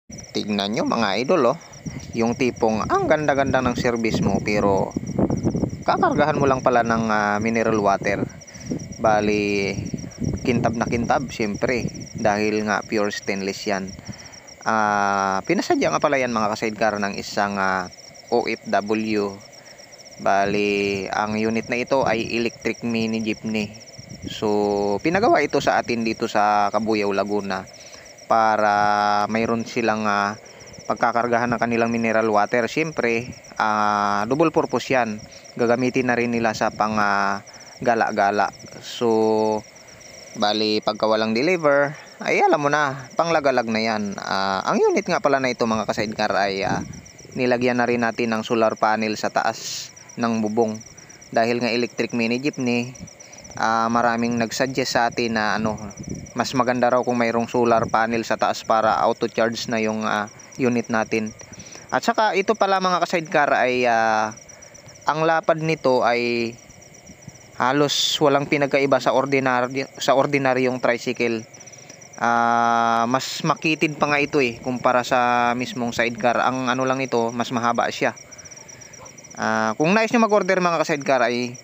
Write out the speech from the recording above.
Tignan nyo mga idol, oh. Yung tipong ang ganda-ganda ng service mo pero kakargahan mo lang pala ng mineral water. Bali kintab na kintab syempre dahil nga pure stainless yan. Pinasadya nga pala yan mga ka-sidecar ng isang OFW. Bali ang unit na ito ay electric mini jeepney. So pinagawa ito sa atin dito sa Cabuyao, Laguna para mayroon silang pagkakargahan ng kanilang mineral water. Siyempre double purpose yan, gagamitin na rin nila sa pang gala-gala. So bali pagka walang deliver ay alam mo na, panglagalag na yan. Ang unit nga pala na ito mga ka-sidecar ay nilagyan na rin natin ng solar panel sa taas ng bubong dahil nga electric mini jeepney. Maraming nagsuggest sa atin na mas maganda raw kung mayroong solar panel sa taas para auto charge na yung unit natin. At saka ito pala mga ka-sidecar ay ang lapad nito ay halos walang pinagkaiba sa ordinaryong tricycle. Mas makitid pa nga ito kumpara sa mismong sidecar. Ang ano lang nito, mas mahaba siya. Kung nais nyo mag-order mga ka-sidecar ay